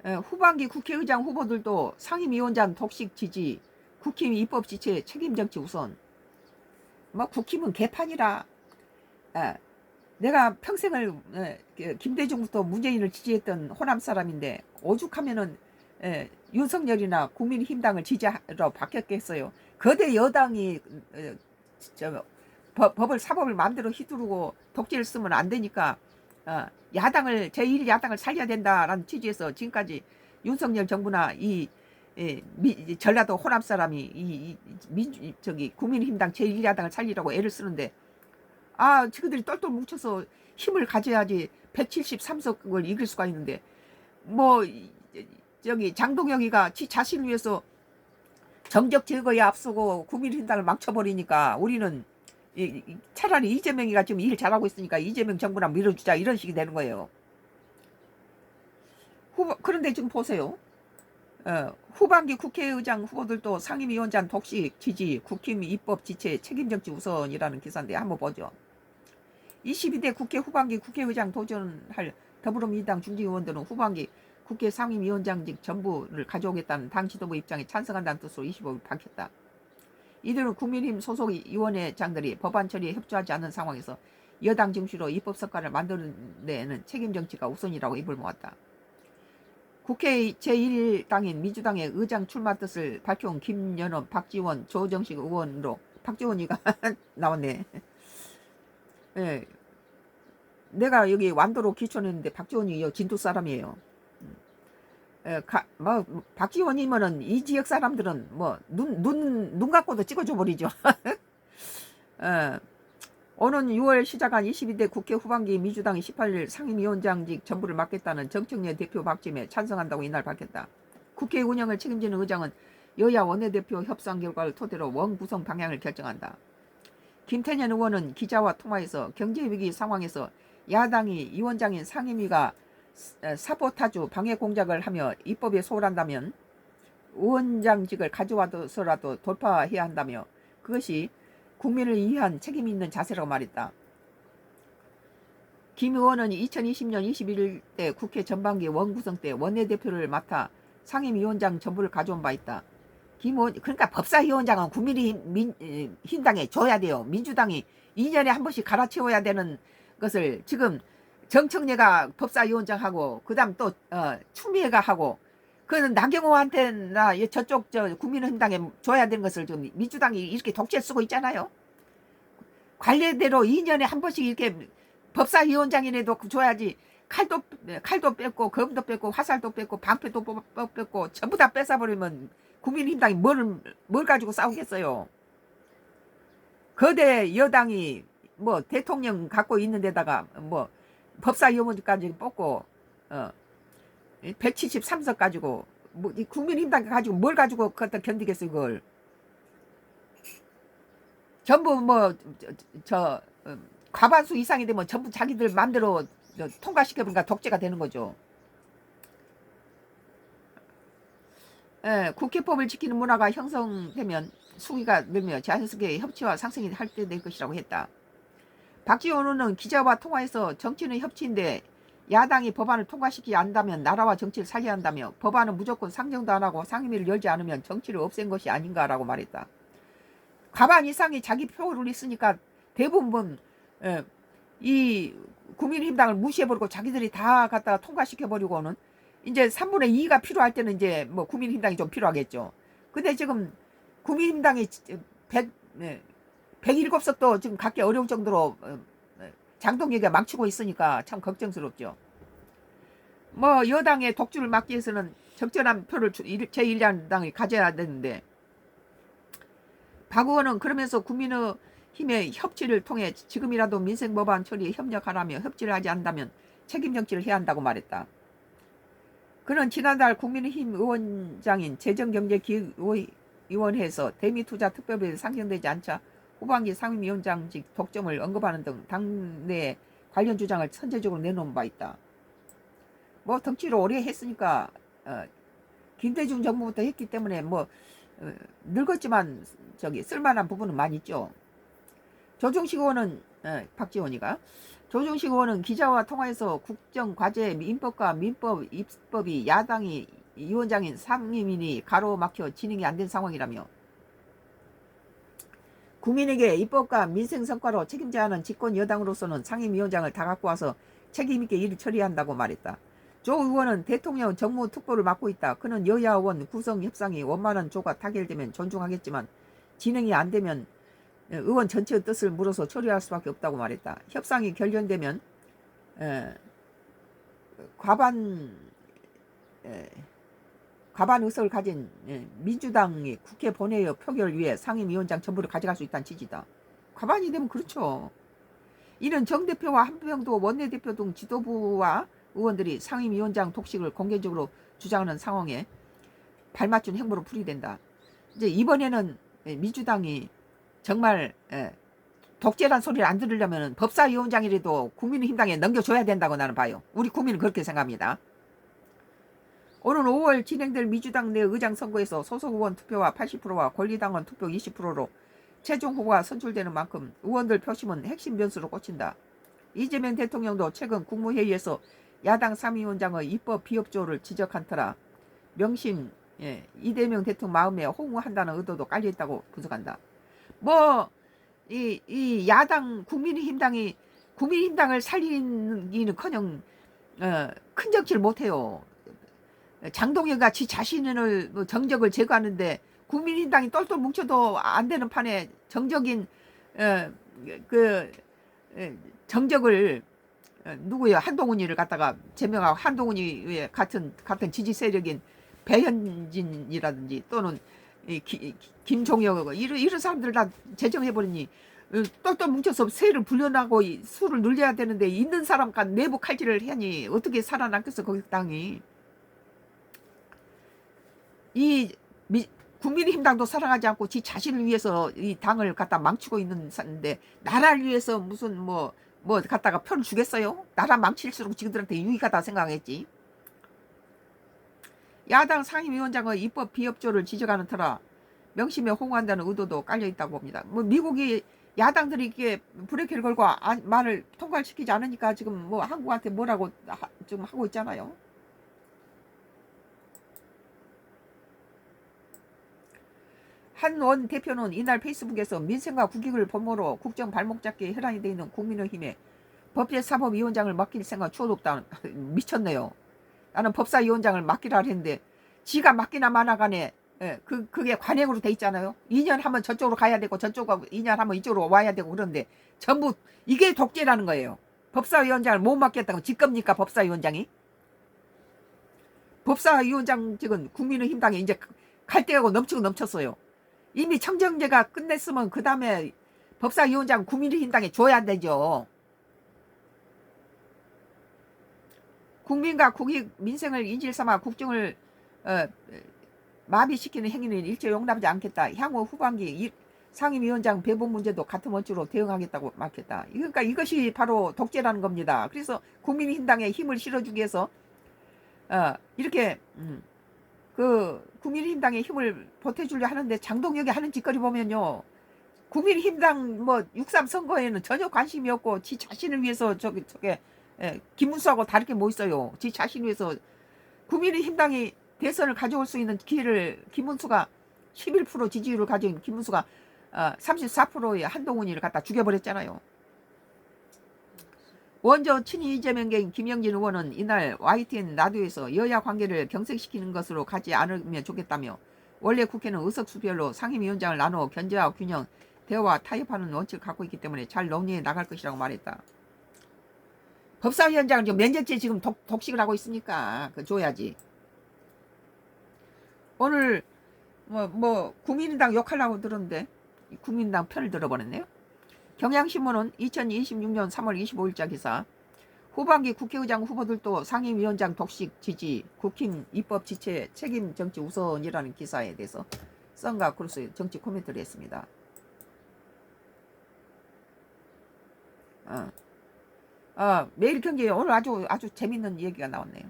후반기 국회의장 후보들도 상임위원장 독식 지지, 국힘 입법 지체 책임 정치 우선. 뭐 국힘은 개판이라. 에, 내가 평생을 김대중부터 문재인을 지지했던 호남 사람인데 오죽하면은 윤석열이나 국민의힘당을 지지하러 바뀌었겠어요. 거대 여당이 법을 사법을 마음대로 휘두르고 독재를 쓰면 안 되니까 야당을 제1야당을 살려야 된다라는 취지에서 지금까지 윤석열 정부나 이 전라도 호남 사람이 국민의힘당 제1야당을 살리라고 애를 쓰는데 지그들이 똘똘 뭉쳐서 힘을 가져야지 173석을 이길 수가 있는데 뭐 저기 장동혁이가 지 자신을 위해서 정적 제거에 앞서고 국민의힘당을 망쳐버리니까 우리는 차라리 이재명이가 지금 일 잘하고 있으니까 이재명 정부나 밀어주자 이런 식이 되는 거예요. 그런데 지금 보세요. 후반기 국회의장 후보들도 상임위원장 독식 지지, 국힘 입법 지체 책임 정치 우선이라는 기사인데 한번 보죠. 22대 국회 후반기 국회의장 도전할 더불어민주당 중진의원들은 후반기 국회 상임위원장직 전부를 가져오겠다는 당 지도부 입장에 찬성한다는 뜻으로 25일 밝혔다. 이들은 국민의힘 소속 위원회장들이 법안 처리에 협조하지 않는 상황에서 여당 중시로 입법 성과를 만드는 데에는 책임 정치가 우선이라고 입을 모았다. 국회 제1당인 민주당의 의장 출마 뜻을 밝혀온 김연업, 박지원, 조정식 의원으로 박지원이가 나왔네. 네. 내가 여기 완도로 기촌했는데 박지원이 진도 사람이에요. 박지원이면은 이 지역 사람들은 뭐 눈 갖고도 찍어줘 버리죠. 오는 6월 시작한 22대 국회 후반기 민주당이 18일 상임위원장직 전부를 맡겠다는 정청래 대표 박짐에 찬성한다고 이날 밝혔다. 국회 운영을 책임지는 의장은 여야 원내대표 협상 결과를 토대로 원 구성 방향을 결정한다. 김태년 의원은 기자와 통화에서 경제위기 상황에서 야당이 위원장인 상임위가 사보타주 방해 공작을 하며 입법에 소홀한다면 위원장직을 가져와서라도 돌파해야 한다며 그것이 국민을 위한 책임 있는 자세라고 말했다. 김 의원은 2020년 21일 때 국회 전반기 원구성 때 원내대표를 맡아 상임위원장 전부를 가져온 바 있다. 김 의원, 그러니까 법사위원장은 국민의힘당에 줘야 돼요. 민주당이 2년에 한 번씩 갈아치워야 되는 것을 지금 정청래가 법사위원장하고 그다음 또 추미애가 하고 그는 나경호한테나 저쪽 국민의힘당에 줘야 되는 것을 좀 민주당이 이렇게 독재 쓰고 있잖아요. 관례대로 2년에 한 번씩 이렇게 법사위원장이라도 줘야지. 칼도 뺐고 검도 뺐고 화살도 뺐고 방패도 뺐고 전부 다 뺏어버리면 국민의힘당이 뭘 가지고 싸우겠어요. 거대 여당이 뭐 대통령 갖고 있는 데다가 뭐 법사위원장까지 뽑고 173석 가지고 뭐 국민의힘당 가지고 뭘 가지고 그것도 견디겠어 그걸. 전부 뭐 과반수 이상이 되면 전부 자기들 마음대로 통과시켜보니까 독재가 되는 거죠. 국회법을 지키는 문화가 형성되면 수위가 늘며 자연스럽게 협치와 상승이 할때될 것이라고 했다. 박지원 의원은 기자와 통화에서 정치는 협치인데 야당이 법안을 통과시키지 않는다면 나라와 정치를 살려야 한다며 법안은 무조건 상정도 안 하고 상임위를 열지 않으면 정치를 없앤 것이 아닌가라고 말했다. 과반 이상이 자기 표를 있으니까 대부분 이 국민의힘당을 무시해버리고 자기들이 다 갖다가 통과시켜버리고는 이제 3분의 2가 필요할 때는 이제 뭐 국민의힘당이 좀 필요하겠죠. 근데 지금 국민의힘당이 107석도 지금 갖기 어려울 정도로 장동혁이가 망치고 있으니까 참 걱정스럽죠. 뭐 여당의 독주를 막기 위해서는 적절한 표를 제1야당이 가져야 되는데 박 의원은 그러면서 국민의힘의 협치를 통해 지금이라도 민생법안 처리에 협력하라며 협치를 하지 않는다면 책임 정치를 해야 한다고 말했다. 그는 지난달 국민의힘 의원장인 재정경제기획위원회에서 대미투자 특별법이 상정되지 않자 후반기 상임위원장직 독점을 언급하는 등 당내 관련 주장을 선제적으로 내놓은 바 있다. 뭐 덩치를 오래 했으니까 김대중 정부부터 했기 때문에 뭐 늙었지만 쓸만한 부분은 많이 있죠. 조정식 의원은 박지원이가 조중식 의원은 기자와 통화에서 국정과제 민법과 민법 입법이 야당이 위원장인 상임위니 가로막혀 진행이 안 된 상황이라며 국민에게 입법과 민생 성과로 책임져야 하는 집권 여당으로서는 상임위원장을 다 갖고 와서 책임있게 일을 처리한다고 말했다. 조 의원은 대통령 정무특보를 맡고 있다. 그는 여야 의원 구성 협상이 원만한 조가 타결되면 존중하겠지만 진행이 안 되면 의원 전체의 뜻을 물어서 처리할 수밖에 없다고 말했다. 협상이 결련되면 과반 의석을 가진 민주당이 국회 본회의 표결 위에 상임위원장 전부를 가져갈 수 있다는 취지다. 과반이 되면 그렇죠. 이는 정 대표와 한병도 원내대표 등 지도부와 의원들이 상임위원장 독식을 공개적으로 주장하는 상황에 발맞춘 행보로 풀이된다. 이제 이번에는 민주당이 정말 독재란 소리를 안 들으려면 법사위원장이라도 국민의힘당에 넘겨줘야 된다고 나는 봐요. 우리 국민은 그렇게 생각합니다. 오는 5월 진행될 민주당 내 의장 선거에서 소속 의원 투표와 80%와 권리당원 투표 20%로 최종 후보가 선출되는 만큼 의원들 표심은 핵심 변수로 꽂힌다. 이재명 대통령도 최근 국무회의에서 야당 상임위원장의 입법 비협조를 지적한 터라 명심 이재명 대통령 마음에 호응한다는 의도도 깔려있다고 분석한다. 이 야당 국민의힘당을 살리기는커녕 큰 정치를 못해요. 장동혁이 지 자신을 정적을 제거하는데 국민의힘당이 똘똘 뭉쳐도 안 되는 판에 정적인 정적을 누구요? 한동훈이를 갖다가 제명하고 한동훈이 같은 지지 세력인 배현진이라든지 또는 김종혁 이런 사람들 다 제정해버리니 똘똘 뭉쳐서 세를 불려나고 수를 늘려야 되는데 있는 사람과 내부 칼질을 하니 어떻게 살아남겠어 거기 당이. 국민의힘당도 사랑하지 않고 지 자신을 위해서 이 당을 갖다 망치고 있는데 나라를 위해서 무슨 뭐 갖다가 표를 주겠어요? 나라 망칠수록 지그들한테 유익하다 생각했지. 야당 상임위원장의 입법 비협조를 지적하는 터라 명심에 호응한다는 의도도 깔려있다고 봅니다. 미국이 야당들이 이게 브레이크를 걸고 말을 통과시키지 않으니까 지금 한국한테 뭐라고 지금 하고 있잖아요. 한 원 대표는 이날 페이스북에서 민생과 국익을 본모로 국정 발목잡기에 혈안이 되어 있는 국민의힘에 법제사법위원장을 맡길 생각 추호도 없다. 미쳤네요. 나는 법사위원장을 맡기라 했는데 지가 맡기나 마나 간에 그게 관행으로 돼 있잖아요. 2년 하면 저쪽으로 가야 되고 저쪽하고 2년 하면 이쪽으로 와야 되고 그런데 전부 이게 독재라는 거예요. 법사위원장을 못 맡겠다고 직겁니까 법사위원장이? 법사위원장 지금 국민의힘당에 이제 갈 데하고 넘치고 넘쳤어요. 이미 청정제가 끝냈으면 그 다음에 법사위원장 국민의힘당에 줘야 되죠. 국민과 국익 민생을 인질삼아 국정을 마비시키는 행위는 일체 용납하지 않겠다. 향후 후반기 상임위원장 배분 문제도 같은 원칙으로 대응하겠다고 밝혔다. 그러니까 이것이 바로 독재라는 겁니다. 그래서 국민의힘당에 힘을 실어주기 위해서 이렇게 국민의힘당에 힘을 보태주려 하는데 장동혁이 하는 짓거리 보면요. 국민의힘당 6.3 선거에는 전혀 관심이 없고 지 자신을 위해서 저게 김문수하고 다르게 뭐 있어요. 지 자신을 위해서 국민의힘당이 대선을 가져올 수 있는 기회를 김문수가 11% 지지율을 가진 김문수가 34%의 한동훈이를 갖다 죽여버렸잖아요. 원조 친이 이재명계인 김영진 의원은 이날 YTN 라디오에서 여야 관계를 경색시키는 것으로 가지 않으면 좋겠다며 원래 국회는 의석수별로 상임위원장을 나누어 견제와 균형, 대화와 타협하는 원칙을 갖고 있기 때문에 잘 논의해 나갈 것이라고 말했다. 법사위원장은 지금 몇 년째 지금 독식을 하고 있으니까 줘야지. 오늘 국민의당 욕하려고 들었는데 국민의당 편을 들어버렸네요. 경향신문은 2026년 3월 25일자 기사 후반기 국회의장 후보들도 상임위원장 독식 지지 국힘 입법 지체 책임 정치 우선이라는 기사에 대해서 썬과 크루스 정치 코멘트를 했습니다. 매일경제에 오늘 아주 재밌는 얘기가 나왔네요.